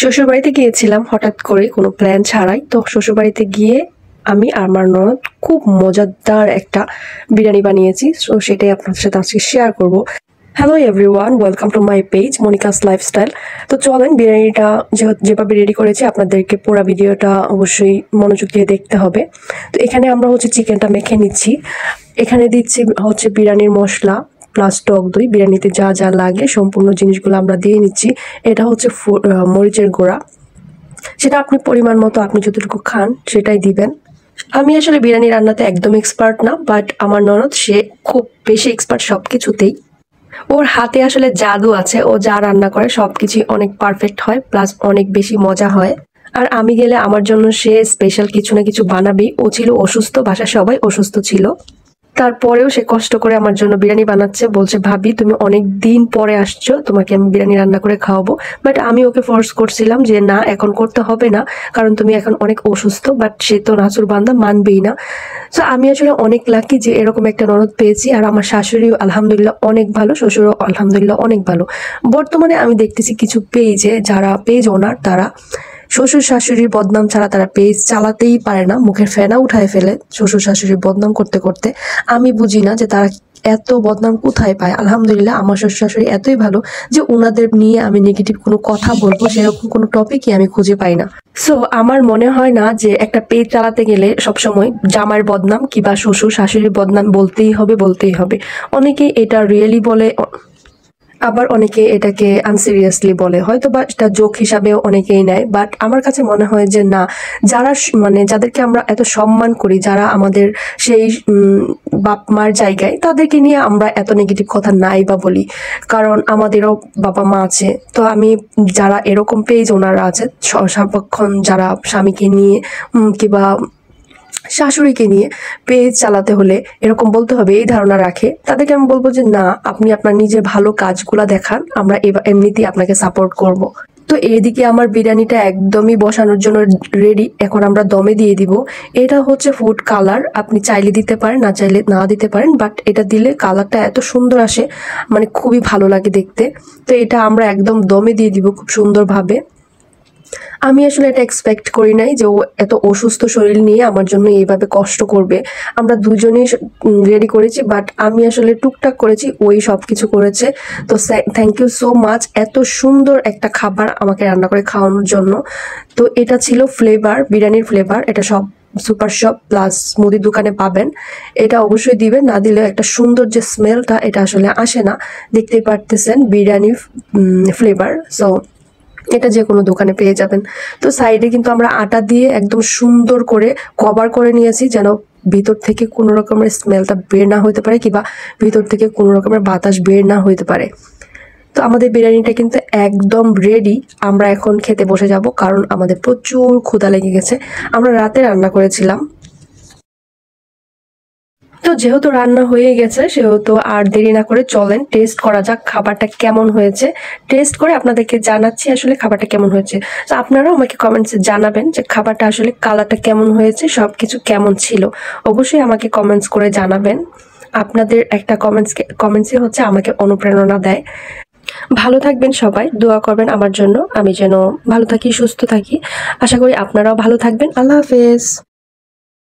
শ্বশুরবাড়িতে গিয়েছিলাম হঠাৎ করে কোনো প্ল্যান ছাড়াই। তো শ্বশুরবাড়িতে গিয়ে আমি আর আমার ননদ খুব মজাদার একটা বিরিয়ানি বানিয়েছি। সো সেটাই আপনাদের সাথে আজকে শেয়ার করব। Hello everyone, welcome to my page Monica's lifestyle. তো চলেন বিরিয়ানিটা যেভাবে রেডি করেছি আপনাদেরকে পুরো ভিডিওটা অবশ্যই মনোযোগ দিয়ে দেখতে হবে। তো এখানে আমরা চিকেনটা মেখে নিচ্ছি। এখানে দিচ্ছি বিরিয়ানির মশলা প্লাস টক দই। বিরিয়ানিতে যা যা লাগে সম্পূর্ণ জিনিসগুলো আমরা দিয়ে নিচ্ছি। এটা মরিচের গুঁড়া, সেটা আপনি পরিমাণ মতো আপনি যতটুকু খান সেটাই দিবেন। আমি আসলে বিরিয়ানি রান্নাতে একদম এক্সপার্ট না, বাট আমার ননদ সে খুব বেশি এক্সপার্ট সব কিছুতেই। ওর হাতে আসলে জাদু আছে, ও যা রান্না করে সবকিছুই অনেক পারফেক্ট হয়, প্লাস অনেক বেশি মজা হয়। আর আমি গেলে আমার জন্য সে স্পেশাল কিছু না কিছু বানাবেই। ও ছিল অসুস্থ, বাসায় সবাই অসুস্থ ছিল, তারপরেও সে কষ্ট করে আমার জন্য বিরিয়ানি বানাচ্ছে। বলছে, ভাবি তুমি অনেক দিন পরে আসছো, তোমাকে আমি বিরিয়ানি রান্না করে খাওয়াবো। বাট আমি ওকে ফোর্স করছিলাম যে না, এখন করতে হবে না, কারণ তুমি এখন অনেক অসুস্থ। বাট সে তো নাসুর বান্দা, মানবেই না। সো আমি আসলে অনেক লাকি যে এরকম একটা ননদ পেয়েছি। আর আমার শাশুড়িও আলহামদুলিল্লাহ অনেক ভালো, শ্বশুরও আলহামদুলিল্লাহ অনেক ভালো। বর্তমানে আমি দেখতেছি কিছু পেজে, যারা পেজ ওনার, তারা শ্বশুর শাশুড়ির বদনাম ছাড়া তারা পেজ চালাতেই পারে না, মুখের ফেনা উঠায় ফেলে শ্বশুর শাশুড়ির বদনাম করতে করতে। আমি বুঝি না যে তারা এত বদনাম কোথায় পায়। আলহামদুলিল্লাহ আমার শ্বশুর শাশুড়ি এতই ভালো যে ওনাদের নিয়ে আমি নেগেটিভ কোনো কথা বলবো সেরকম কোনো টপিকই আমি খুঁজে পাই না। সো আমার মনে হয় না যে একটা পেজ চালাতে গেলে সবসময় জামাইয়ের বদনাম কিংবা শ্বশুর শাশুড়ির বদনাম বলতেই হবে। অনেকেই এটা রিয়েলি বলে, আবার অনেকে এটাকে আনসিরিয়াসলি বলে, হয়তো বা এটা জোক হিসাবেও অনেকেই নেয়। বাট আমার কাছে মনে হয় যে না, যারা যাদেরকে আমরা এত সম্মান করি, যারা আমাদের সেই বাপ মার জায়গায়, তাদেরকে নিয়ে আমরা এত নেগেটিভ কথা নাই বা বলি, কারণ আমাদেরও বাবা মা আছে। তো আমি যারা এরকম পেজ ওনারা আছে সারাক্ষণ যারা স্বামীকে নিয়ে কিংবা শাশুড়িকে নিয়ে পেজ চালাতে হলে এরকম বলতে হবে এই ধারণা রাখে, তাদেরকে আমি বলবো যে না, আপনি আপনার নিজের ভালো কাজগুলা দেখান, আমরা এমনিতেই আপনাকে সাপোর্ট করব। তো এদিকে আমার বিরিয়ানিটা একদমই বসানোর জন্য রেডি। এখন আমরা দমে দিয়ে দিব। এটা ফুড কালার, আপনি চাইলে দিতে পারেন, না চাইলে না দিতে পারেন, বাট এটা দিলে কালারটা এত সুন্দর আসে, মানে খুবই ভালো লাগে দেখতে। তো এটা আমরা একদম দমে দিয়ে দিব খুব সুন্দরভাবে। আমি আসলে এটা এক্সপেক্ট করি নাই যে ও এত অসুস্থ শরীর নিয়ে আমার জন্য এইভাবে কষ্ট করবে। আমরা দুজনেই রেডি করেছি, বাট আমি আসলে টুকটাক করেছি, ওই সব কিছু করেছে। তো থ্যাংক ইউ সো মাচ এত সুন্দর একটা খাবার আমাকে রান্না করে খাওয়ানোর জন্য। তো এটা ছিল ফ্লেভার, বিরিয়ানির ফ্লেভার। এটা সব সুপার শপ প্লাস মুদির দোকানে পাবেন। এটা অবশ্যই দিবেন, না দিলেও একটা সুন্দর যে স্মেলটা, এটা আসলে আসে না। দেখতেই পারতেছেন বিরিয়ানির ফ্লেভার। সো এটা যে কোনো দোকানে পেয়ে যাবেন। তো সাইডে কিন্তু আমরা আটা দিয়ে একদম সুন্দর করে কভার করে নিয়েছি, যেন ভিতর থেকে কোনো রকমের স্মেলটা বের না হতে পারে কিংবা ভিতর থেকে কোনো রকমের বাতাস বের না হতে পারে। তো আমাদের বিরিয়ানিটা কিন্তু একদম রেডি। আমরা এখন খেতে বসে যাব, কারণ আমাদের প্রচুর ক্ষুধা লেগে গেছে। আমরা রাতে রান্না করেছিলাম। তো যেহেতু রান্না হয়ে গেছে, সেহেতু আর দেরি না করে চলেন টেস্ট করা যাক খাবারটা কেমন হয়েছে। টেস্ট করে আপনাদেরকে জানাচ্ছি আসলে খাবারটা কেমন হয়েছে। তো আপনারাও আমাকে কমেন্টসে জানাবেন যে খাবারটা আসলে কালারটা কেমন হয়েছে, সবকিছু কেমন ছিল। অবশ্যই আমাকে কমেন্টস করে জানাবেন। আপনাদের একটা কমেন্টসই আমাকে অনুপ্রেরণা দেয়। ভালো থাকবেন সবাই, দোয়া করবেন আমার জন্য, আমি যেন ভালো থাকি, সুস্থ থাকি। আশা করি আপনারাও ভালো থাকবেন। আল্লাহ হাফেজ।